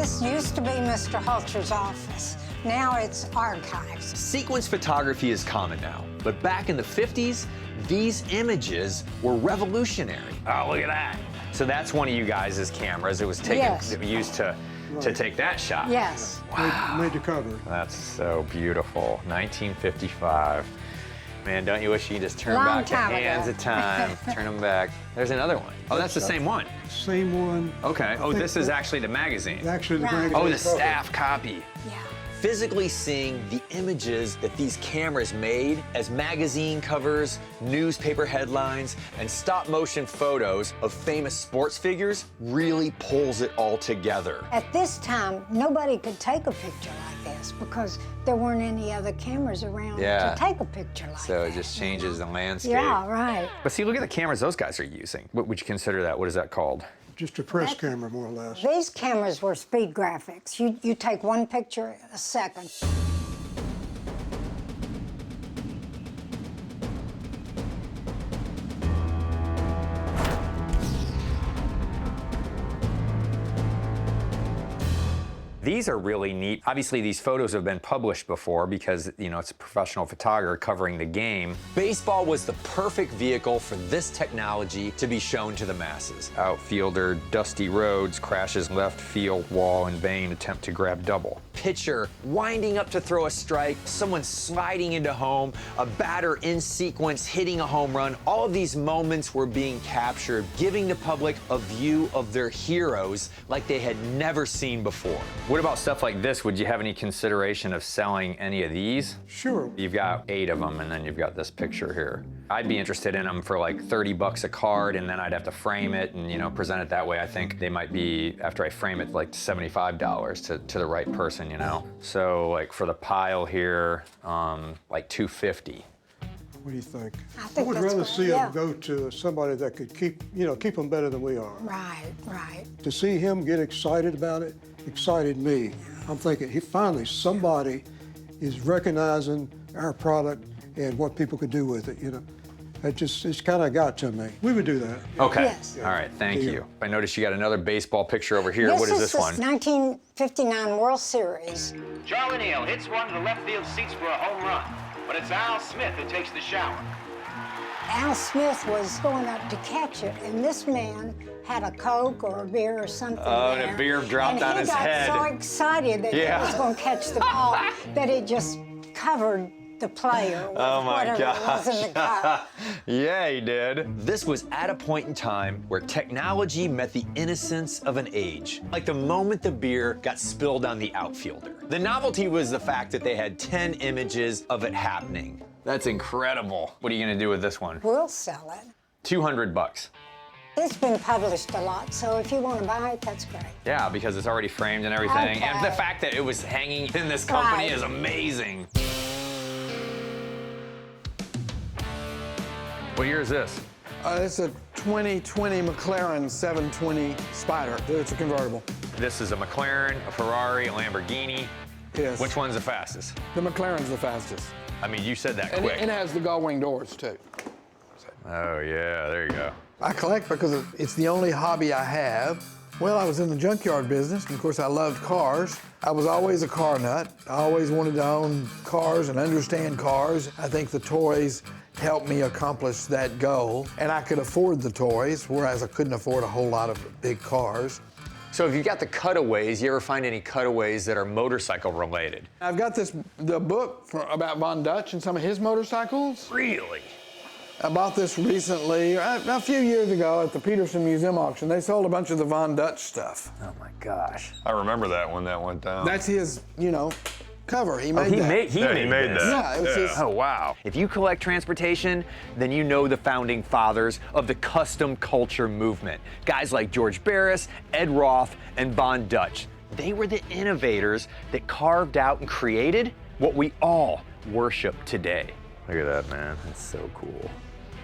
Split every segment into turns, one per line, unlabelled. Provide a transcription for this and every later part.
This used to be Mr. Halter's office. Now it's archives.
Sequence photography is common now, but back in the 50s, these images were revolutionary. Oh, look at that. So that's one of you guys' cameras. It was taken,
Yes.
used to take that shot.
Yes.
Wow.
Made the cover.
That's so beautiful. 1955. Man, don't you wish you just turn
Long
back the
time
hands
ago.
of time? Turn them back. There's another one. Oh, that's the same one.
Same one.
Okay. Oh,
think
this is
that-
actually the magazine.
Actually, the
Right.
magazine
Oh, the
cover.
staff copy.
Yeah.
Physically seeing the images that these cameras made as magazine covers, newspaper headlines, and stop-motion photos of famous sports figures really pulls it all together.
At this time, nobody could take a picture like this because there weren't any other cameras around
Yeah.
to take a picture like
So
that.
it just changes the landscape.
Yeah, right.
But see, look at the cameras those guys are using. What would you consider that? What is that called?
Just a press camera, more or less.
These cameras were speed graphics. You take one picture a second.
These are really neat. Obviously, these photos have been published before because, you know, it's a professional photographer covering the game. Baseball was the perfect vehicle for this technology to be shown to the masses. Outfielder Dusty Rhodes crashes left field wall in vain attempt to grab double. Pitcher winding up to throw a strike, someone sliding into home, a batter in sequence hitting a home run. All of these moments were being captured, giving the public a view of their heroes like they had never seen before. What about stuff like this? Would you have any consideration of selling any of these?
Sure.
You've got 8 of them, and then you've got this picture here. I'd be interested in them for like 30 bucks a card, and then I'd have to frame it and, you know, present it that way. I think they might be, after I frame it, like $75 to the right person, you know? So like for the pile here, like $250.
What do you think?
I
I
think
would
that's
rather
right,
see
yeah.
him go to somebody that could keep them better than we are.
Right, right.
To see him get excited about it excited me. I'm thinking, finally somebody is recognizing our product and what people could do with it, you know. It's kind of got to me. We would do that.
Okay.
Yes.
All right, thank
Yeah.
you. I noticed you got another baseball picture over here. What is this
the
one?
1959 World Series.
Charlie Neal hits one to the left field seats for a home run, but it's Al Smith who takes the shower.
Al Smith was going up to catch it, and this man had a Coke or a beer or something
Oh, and a
there,
beer dropped on his head.
And he got so excited that
Yeah.
he was going to catch the ball that it just covered the player with
Oh my
whatever it was in the cup.
gosh. Yeah, he did. This was at a point in time where technology met the innocence of an age. Like the moment the beer got spilled on the outfielder. The novelty was the fact that they had 10 images of it happening. That's incredible. What are you gonna do with this one?
We'll sell it.
200 bucks.
It's been published a lot, so if you want to buy it, that's great.
Yeah, because it's already framed and everything. And the
Okay.
fact that it was hanging in this company
Right.
is amazing. What year is this?
It's a 2020 McLaren 720 Spider. It's a convertible.
This is a McLaren, a Ferrari, a Lamborghini.
Yes.
Which one's the fastest?
The McLaren's the fastest.
I mean, you said that
And
quick.
it has the gull-wing doors, too.
Oh, yeah, there you go.
I collect because it's the only hobby I have. Well, I was in the junkyard business, and of course I loved cars. I was always a car nut. I always wanted to own cars and understand cars. I think the toys helped me accomplish that goal, and I could afford the toys, whereas I couldn't afford a whole lot of big cars.
So if you got the cutaways, you ever find any cutaways that are motorcycle related?
I've got the book about Von Dutch and some of his motorcycles.
Really?
I bought this recently, a few years ago at the Peterson Museum auction. They sold a bunch of the Von Dutch stuff.
Oh my gosh.
I remember that when that went down.
That's his, cover. He made
He
that.
made
made
this.
that.
Yeah, it was his.
Oh, wow. If you collect transportation, then you know the founding fathers of the custom culture movement. Guys like George Barris, Ed Roth, and Von Dutch. They were the innovators that carved out and created what we all worship today. Look at that, man. That's so cool.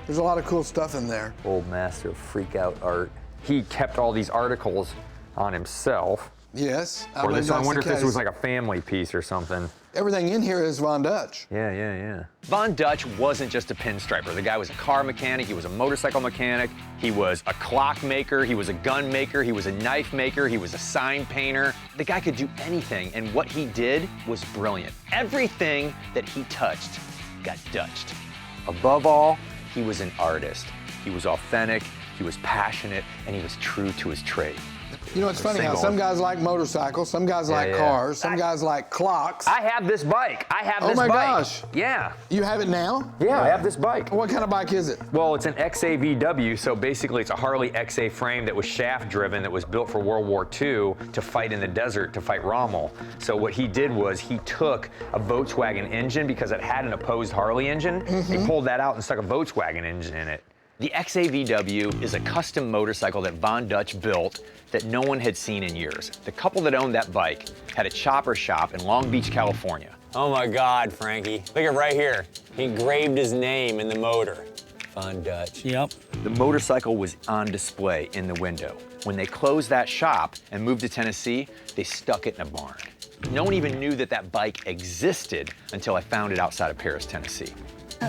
There's a lot of cool stuff in there.
Old master of freak out art. He kept all these articles on himself.
Yes. I
Or
believe
this, I
that's
wonder
the
if this was
case.
like a family piece or something.
Everything in here is Von Dutch.
Yeah. Von Dutch wasn't just a pinstriper. The guy was a car mechanic, he was a motorcycle mechanic, he was a clock maker, he was a gun maker, he was a knife maker, he was a sign painter. The guy could do anything, and what he did was brilliant. Everything that he touched got Dutched. Above all, he was an artist. He was authentic, he was passionate, and he was true to his trade.
You know, it's funny how
Single.
some guys like motorcycles, some guys like
yeah.
cars, some guys like clocks.
I have this bike. I have this
Oh my
bike.
gosh.
Yeah.
You have it now?
Yeah, I have this bike.
What kind of bike is it?
Well, it's an XAVW, so basically it's a Harley XA frame that was shaft driven, that was built for World War II to fight in the desert, to fight Rommel. So what he did was he took a Volkswagen engine because it had an opposed Harley engine. He pulled that out and stuck a Volkswagen engine in it. The XAVW is a custom motorcycle that Von Dutch built that no one had seen in years. The couple that owned that bike had a chopper shop in Long Beach, California.
Oh my God, Frankie. Look at right here. He engraved his name in the motor. Von Dutch.
Yep.
The motorcycle was on display in the window. When they closed that shop and moved to Tennessee, they stuck it in a barn. No one even knew that that bike existed until I found it outside of Paris, Tennessee.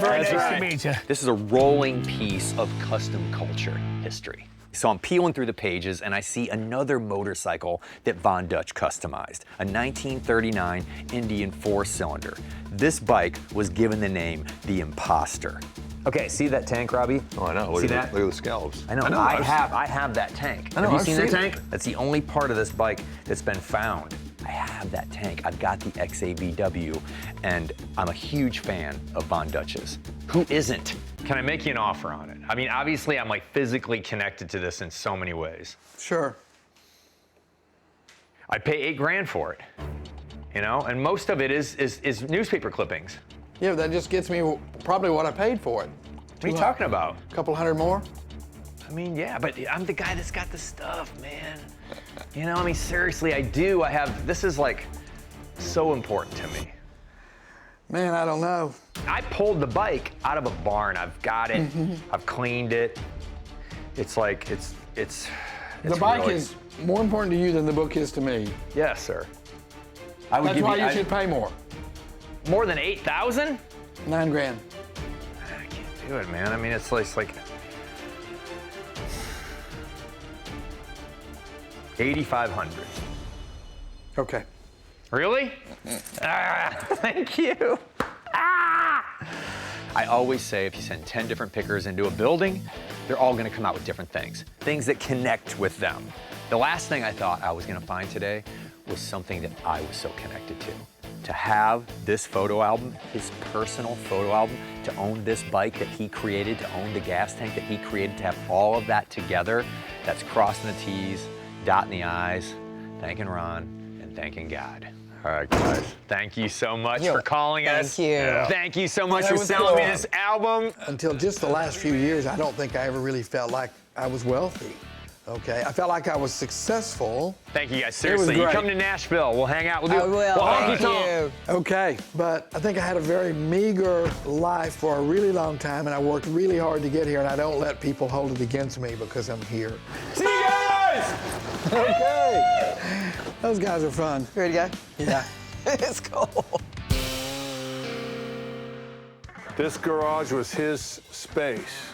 Very nice to meet you.
This is a rolling piece of custom culture history. So I'm peeling through the pages and I see another motorcycle that Von Dutch customized, a 1939 Indian 4-cylinder. This bike was given the name the Imposter. Okay, see that tank, Robbie?
Oh, I know. Look
See
at
that?
Look at the scallops.
I know. I have that tank.
I know,
Have you
I've
seen that
seen
tank? That's the only part of this bike that's been found. I have that tank. I've got the XAVW, and I'm a huge fan of Von Dutch's. Who isn't? Can I make you an offer on it? I mean, obviously, I'm like physically connected to this in so many ways.
Sure.
I'd pay $8 grand for it, you know, and most of it is newspaper clippings.
Yeah, but that just gets me probably what I paid for it.
What are you talking about?
A couple hundred more?
I mean, yeah, but I'm the guy that's got the stuff, man. You know, I mean, seriously, I do. This is like so important to me.
Man, I don't know.
I pulled the bike out of a barn. I've got it. I've cleaned it. It's like, it's
The bike
really-
is more important to you than the book is to me.
Yes, sir. I would
That's
give
why you
I-
should pay more.
More than 8,000?
$9 grand.
I can't do it, man. I mean, it's like 8,500.
Okay.
Really? Thank you. I always say if you send 10 different pickers into a building, they're all gonna come out with different things that connect with them. The last thing I thought I was gonna find today was something that I was so connected to. To have this photo album, his personal photo album, to own this bike that he created, to own the gas tank that he created, to have all of that together, that's crossing the T's, dotting the I's, thanking Ron, and thanking God. All right, guys. Thank you so much for calling us.
Thank you.
Yeah. Thank you so much
That
for
was
selling me
cool.
this album.
Until just the last few years, I don't think I ever really felt like I was wealthy. Okay, I felt like I was successful.
Thank you, guys.
was
Seriously, you
great.
come to Nashville. We'll hang out. We'll do.
I will.
We'll
Thank
honky-tonk.
you.
Okay, but I think I had a very meager life for a really long time, and I worked really hard to get here, and I don't let people hold it against me because I'm here.
See you guys.
Okay. Those guys are fun.
Ready to go?
Yeah.
It's cool.
This garage was his space.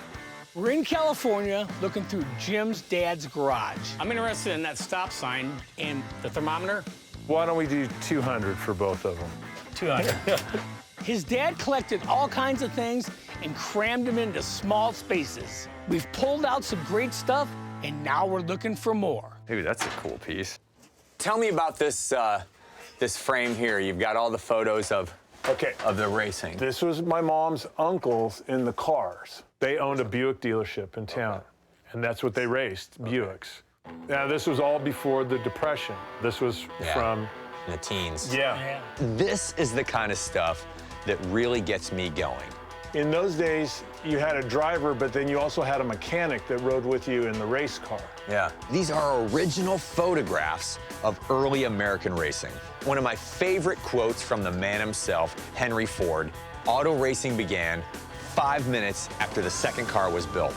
We're in California looking through Jim's dad's garage. I'm interested in that stop sign and the thermometer.
Why don't we do 200 for both of them?
200. His dad collected all kinds of things and crammed them into small spaces. We've pulled out some great stuff, and now we're looking for more.
Dude, that's a cool piece.
Tell me about this this frame here. You've got all the photos of
Okay.
the racing.
This was my mom's uncles in the cars. They owned a Buick dealership in town, and that's what they raced, Buicks. Now, this was all before the Depression. This was from,
In the teens.
yeah.
This is the kind of stuff that really gets me going.
In those days, you had a driver, but then you also had a mechanic that rode with you in the race car.
Yeah. These are original photographs of early American racing. One of my favorite quotes from the man himself, Henry Ford: auto racing began 5 minutes after the second car was built.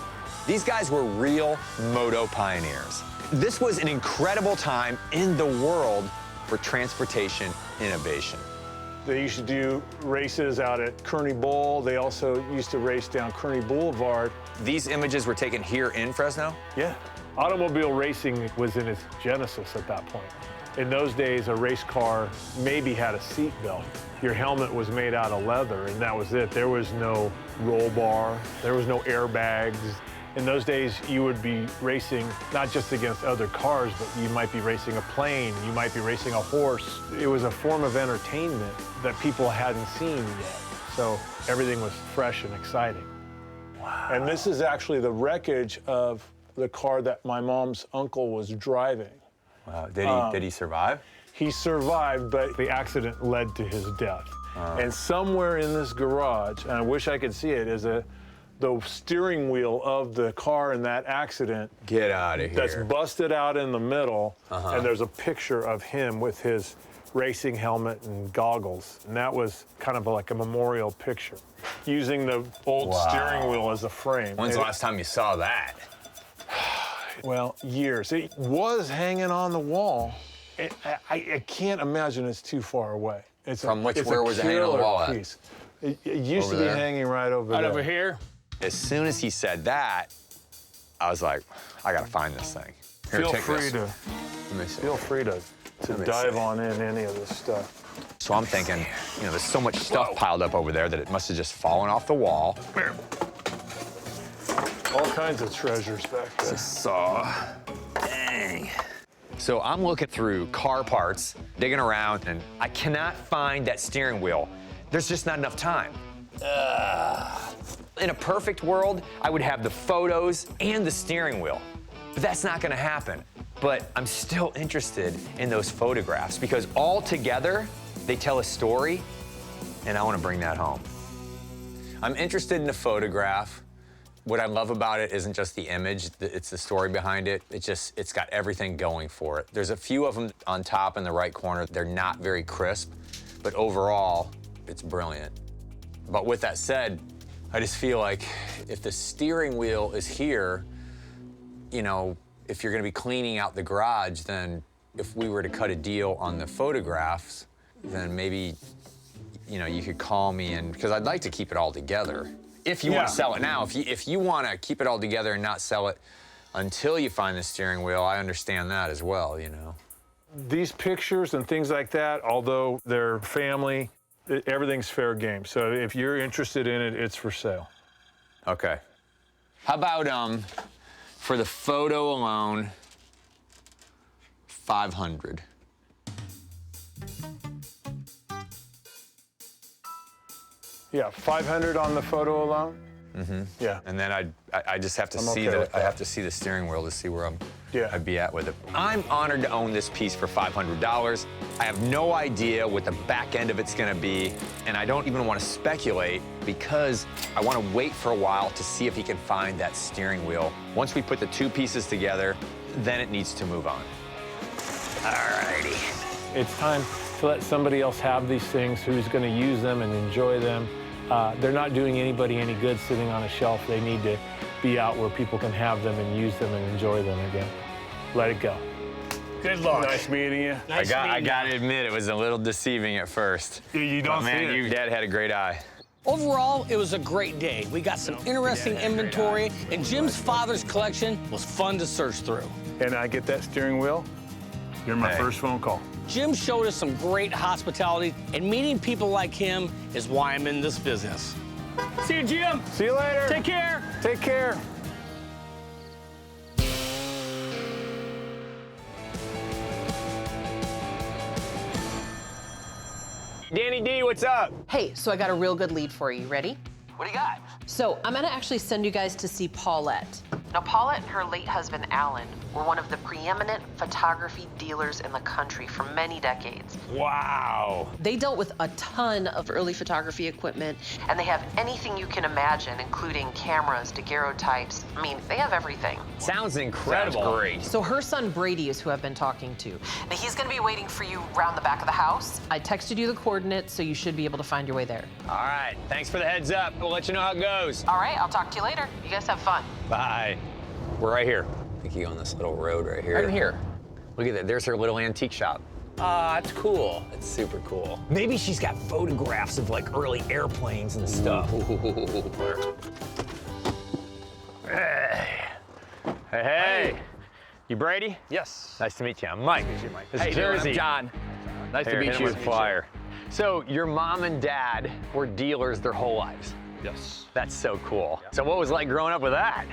These guys were real moto pioneers. This was an incredible time in the world for transportation innovation.
They used to do races out at Kearney Bowl. They also used to race down Kearney Boulevard.
These images were taken here in Fresno?
Yeah. Automobile racing was in its genesis at that point. In those days, a race car maybe had a seat belt. Your helmet was made out of leather, and that was it. There was no roll bar. There was no airbags. In those days, you would be racing not just against other cars, but you might be racing a plane, you might be racing a horse. It was a form of entertainment that people hadn't seen yet. So everything was fresh and exciting. Wow. And this is actually the wreckage of the car that my mom's uncle was driving.
Wow. Did he survive?
He survived, but the accident led to his death. And somewhere in this garage, and I wish I could see it, is the steering wheel of the car in that accident.
Get out of here.
That's busted out in the middle, and there's a picture of him with his racing helmet and goggles. And that was kind of like a memorial picture, using the old steering wheel as a frame.
When's the last time you saw that?
Well, years. It was hanging on the wall. I can't imagine it's too far away.
Where was it hanging on the wall at?
Piece. It used to be hanging right over there.
Right over here?
As soon as he said that, I was like, I gotta find this thing. Here,
Feel
take
free
this.
to
Let me see.
feel free to
me
dive
see.
on in any of this stuff.
So I'm thinking, there's so much stuff piled up over there that it must have just fallen off the wall.
All kinds of treasures back there.
Saw. Dang. So I'm looking through car parts, digging around, and I cannot find that steering wheel. There's just not enough time. In a perfect world, I would have the photos and the steering wheel, but that's not gonna happen. But I'm still interested in those photographs because all together, they tell a story, and I wanna bring that home. I'm interested in the photograph. What I love about it isn't just the image, it's the story behind it. It's got everything going for it. There's a few of them on top in the right corner. They're not very crisp, but overall, it's brilliant. But with that said, I just feel like if the steering wheel is here, if you're gonna be cleaning out the garage, then if we were to cut a deal on the photographs, then maybe, you could call me and, because I'd like to keep it all together. If you want to sell it now, if you want to keep it all together and not sell it until you find the steering wheel, I understand that as well,
These pictures and things like that, although they're family, everything's fair game. So if you're interested in it, it's for sale.
Okay. How about, for the photo alone, 500.
Yeah, 500 on the photo alone?
Mm-hmm.
Yeah.
And then I just have to
I'm
see
okay with
I
that.
have to see the steering wheel to see where
Yeah.
I'd be at with it. I'm honored to own this piece for $500. I have no idea what the back end of it's gonna be, and I don't even want to speculate because I want to wait for a while to see if he can find that steering wheel. Once we put the two pieces together, then it needs to move on. Alrighty.
It's time to let somebody else have these things who's going to use them and enjoy them. They're not doing anybody any good sitting on a shelf. They need to be out where people can have them and use them and enjoy them again. Let it go.
Good luck.
Nice meeting you.
I gotta admit, it was a little deceiving at first.
You don't
But man,
see it.
your dad had a great eye.
Overall, it was a great day. We got some interesting inventory, and Jim's father's collection was fun to search through.
And I get that steering wheel, you're my
Hey.
first phone call.
Jim showed us some great hospitality, and meeting people like him is why I'm in this business. See you, Jim.
See you later.
Take care.
Take care.
Danny D, what's up?
Hey, so I got a real good lead for you. Ready?
What do you got?
So I'm gonna actually send you guys to see Paulette. Now, Paulette and her late husband, Alan, were one of the preeminent photography dealers in the country for many decades.
Wow.
They dealt with a ton of early photography equipment, and they have anything you can imagine, including cameras, daguerreotypes. I mean, they have everything.
Sounds incredible. Sounds great.
So her son, Brady, is who I've been talking to. Now, he's gonna be waiting for you around the back of the house. I texted you the coordinates, so you should be able to find your way there.
All right, thanks for the heads up. We'll let you know how it goes.
All right, I'll talk to you later. You guys have fun.
Bye. We're right here. We could go on this little road right here.
Right in here.
Look at that. There's her little antique shop.
Ah, that's cool.
That's super cool. Maybe she's got photographs of like early airplanes and stuff. Hey. You Brady?
Yes.
Nice to meet you. I'm Mike. This
Hey,
is
dude,
Jersey.
I'm John. Nice
Here,
to
hit
meet
him
you.
with a flyer. So your mom and dad were dealers their whole lives.
Yes.
That's so cool. So what was it like growing up with that?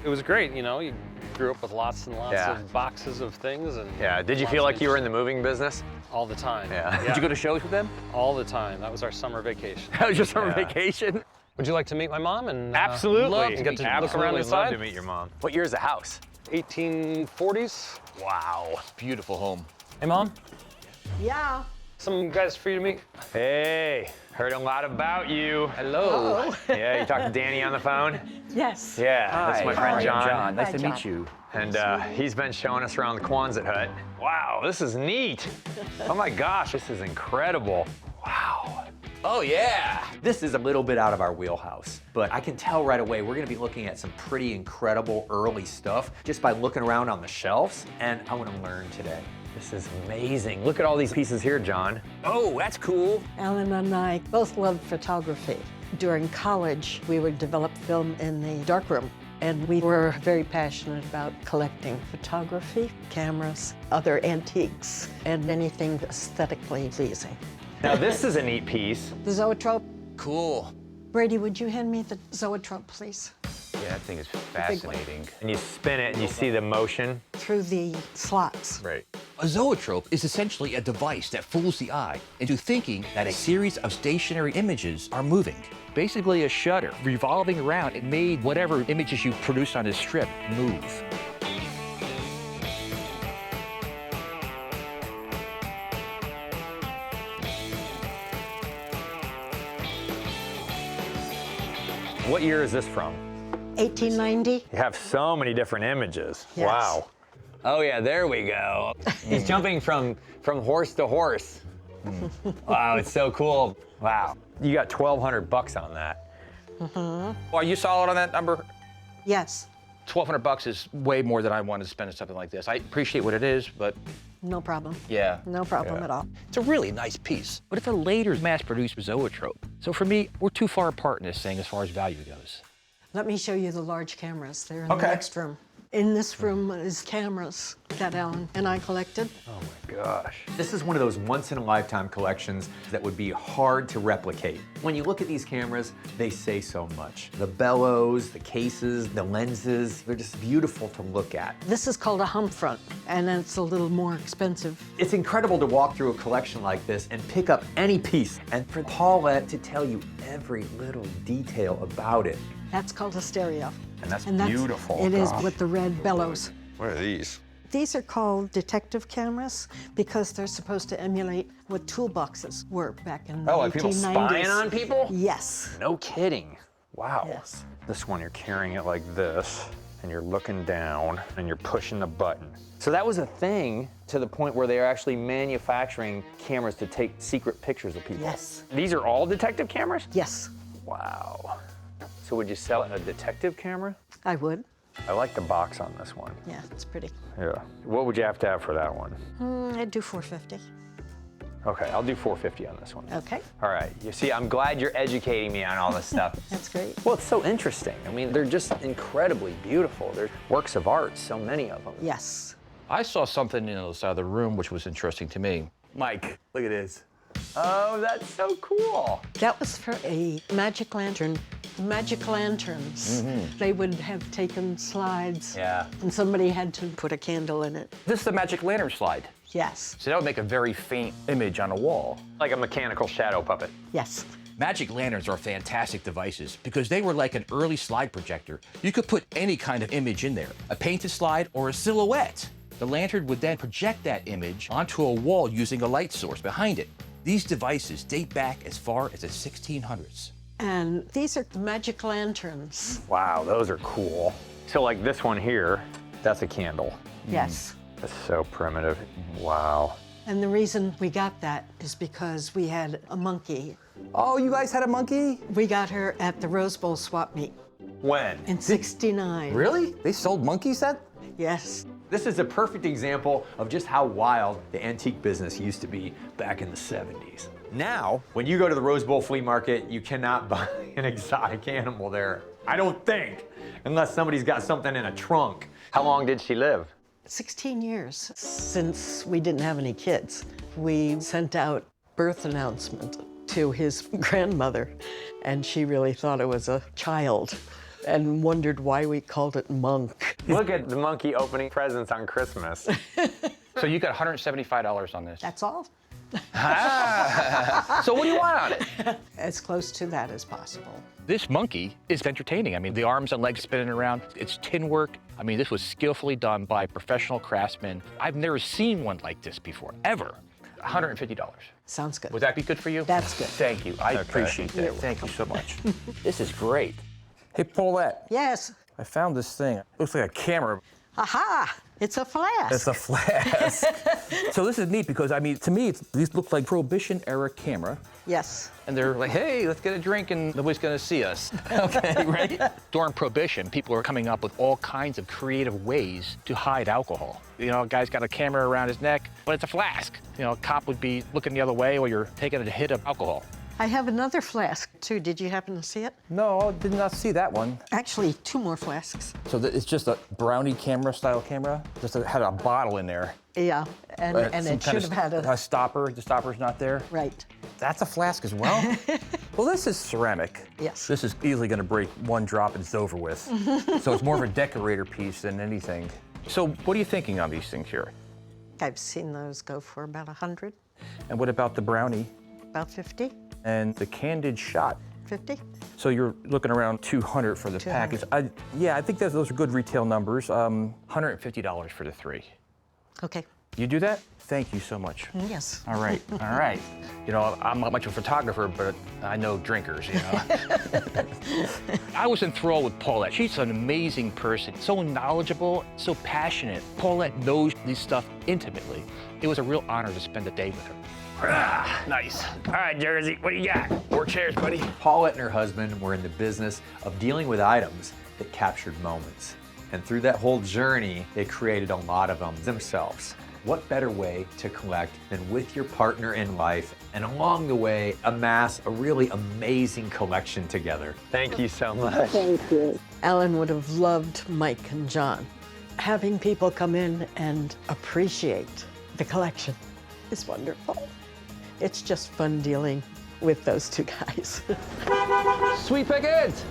It was great, you know, you grew up with lots and lots
Yeah.
of boxes of things and
Yeah. Did you feel like you were in the moving business?
all the time.
Yeah.
Did you go to shows with them?
All the time. That was our summer vacation.
That was your summer
Yeah.
vacation?
Would you like to meet my mom and
Absolutely.
love to get to look around
Absolutely
inside?
love to meet your mom. What year's the house?
1840s.
Wow.
Beautiful home.
Hey mom,
Yeah.
some guys for you to meet.
Hey, heard a lot about you.
Hello.
Yeah, you talked to Danny on the phone?
Yes.
Yeah, that's my friend John.
Nice
Hi,
to
John.
meet you.
And he's been showing us around the Quonset hut. Wow, this is neat. Oh my gosh, this is incredible. Wow.
Oh, yeah.
This is a little bit out of our wheelhouse, but I can tell right away we're gonna be looking at some pretty incredible early stuff just by looking around on the shelves, and I wanna learn today. This is amazing. Look at all these pieces here, John.
Oh, that's cool.
Alan and I both loved photography. During college, we would develop film in the darkroom, and we were very passionate about collecting photography, cameras, other antiques, and anything aesthetically pleasing.
Now this is a neat piece.
The zoetrope.
Cool.
Brady, would you hand me the zoetrope, please?
Yeah, that thing is
big one.
fascinating.
And you spin it and you see the motion.
Through the slots.
Right.
A zoetrope is essentially a device that fools the eye into thinking that a series of stationary images are moving. Basically a shutter revolving around, it made whatever images you produced on this strip move.
What year is this from?
1890.
You have so many different images.
Yes.
Wow. Oh yeah, there we go. He's jumping from horse to horse. Wow, it's so cool. Wow. You got $1,200 on that.
Are you solid on that number?
Yes,
$1,200 is way more than I want to spend on something like this. I appreciate what it is, but
no problem.
yeah.
No problem at all.
It's a really nice piece, but it's a later mass-produced zoetrope. So for me, we're too far apart in this thing as far as value goes.
Let me show you the large cameras. They're in the
Okay.
next room. In this room is cameras that Alan and I collected.
Oh my gosh. This is one of those once-in-a-lifetime collections that would be hard to replicate. When you look at these cameras, they say so much. The bellows, the cases, the lenses, they're just beautiful to look at.
This is called a hump front, and it's a little more expensive.
It's incredible to walk through a collection like this and pick up any piece, and for Paulette to tell you every little detail about it.
That's called a stereo.
And that's beautiful.
It is
Gosh.
with the red bellows.
What are these?
These are called detective cameras because they're supposed to emulate what toolboxes were back in the 1890s.
Oh, like people spying on people?
Yes.
No kidding. Wow.
Yes.
This one, you're carrying it like this, and you're looking down, and you're pushing the button. So that was a thing to the point where they are actually manufacturing cameras to take secret pictures of people.
Yes.
These are all detective cameras?
Yes,
Wow. So would you sell a detective camera?
I would.
I like the box on this one.
Yeah, it's pretty.
Yeah. What would you have to have for that one?
I'd do $450.
Okay, I'll do $450 on this one.
Okay,
All right. You see, I'm glad you're educating me on all this stuff.
that's great.
Well, it's so interesting. I mean, they're just incredibly beautiful. They're works of art, so many of them.
Yes.
I saw something in the side of the room which was interesting to me.
Mike, look at this. Oh, that's so cool.
That was for a magic lantern. The magic lanterns, they would have taken slides.
Yeah.
And somebody had to put a candle in it.
This is the magic lantern slide.
Yes,
So that would make a very faint image on a wall.
Like a mechanical shadow puppet.
yes.
Magic lanterns are fantastic devices because they were like an early slide projector. You could put any kind of image in there, a painted slide or a silhouette. The lantern would then project that image onto a wall using a light source behind it. These devices date back as far as the 1600s.
And these are the magic lanterns.
Wow, those are cool. So like this one here, that's a candle.
Yes.
That's so primitive. Wow.
And the reason we got that is because we had a monkey.
Oh, you guys had a monkey?
We got her at the Rose Bowl swap meet
When?
in '69.
Really? They sold monkeys then?
Yes.
This is a perfect example of just how wild the antique business used to be back in the 70s. Now, when you go to the Rose Bowl flea market, you cannot buy an exotic animal there. I don't think, unless somebody's got something in a trunk.
How long did she live?
16 years since we didn't have any kids. We sent out birth announcement to his grandmother, and she really thought it was a child and wondered why we called it Monk.
Look at the monkey opening presents on Christmas.
So you got $175 on this.
That's all.
So what do you want on it?
As close to that as possible.
This monkey is entertaining. I mean, the arms and legs spinning around. It's tin work. I mean, this was skillfully done by professional craftsmen. I've never seen one like this before, ever. $150.
Sounds good.
Would that be good for you?
That's good.
Thank you. I appreciate that.
You're
Thank you so much. This is great. Hey, Paulette.
Yes.
I found this thing. It looks like a camera.
Aha! It's a flask.
It's a flask. So this is neat because, I mean, to me, these look like Prohibition-era camera.
Yes.
And they're like, hey, let's get a drink and nobody's gonna see us. Okay, right? During Prohibition, people were coming up with all kinds of creative ways to hide alcohol. You know, a guy's got a camera around his neck, but it's a flask. You know, a cop would be looking the other way while you're taking a hit of alcohol.
I have another flask, too. Did you happen to see it?
No, I did not see that one.
Actually, 2 more flasks.
So it's just a brownie camera style camera? Just had a bottle in there.
Yeah, and it should have had
a stopper. The stopper's not there?
Right.
That's a flask as well? Well, this is ceramic.
Yes.
This is easily going to break one drop and it's over with. So it's more of a decorator piece than anything. So what are you thinking on these things here?
I've seen those go for about 100.
And what about the brownie?
About 50.
And the candid shot?
50.
So you're looking around 200 for the
200.
package. Yeah, I think those are good retail numbers. $150 for the 3.
Okay.
You do that? Thank you so much.
Yes.
All right, all right. You know, I'm not much of a photographer, but I know drinkers, you know. I was enthralled with Paulette. She's an amazing person, so knowledgeable, so passionate. Paulette knows this stuff intimately. It was a real honor to spend a day with her.
Ah, nice. All right, Jersey, what do you got?
4 chairs, buddy.
Paulette and her husband were in the business of dealing with items that captured moments. And through that whole journey, they created a lot of them themselves. What better way to collect than with your partner in life, and along the way, amass a really amazing collection together.
Thank you so much.
Thank you. Alan would have loved Mike and John. Having people come in and appreciate the collection is wonderful. It's just fun dealing with those 2 guys.
Sweet pickings!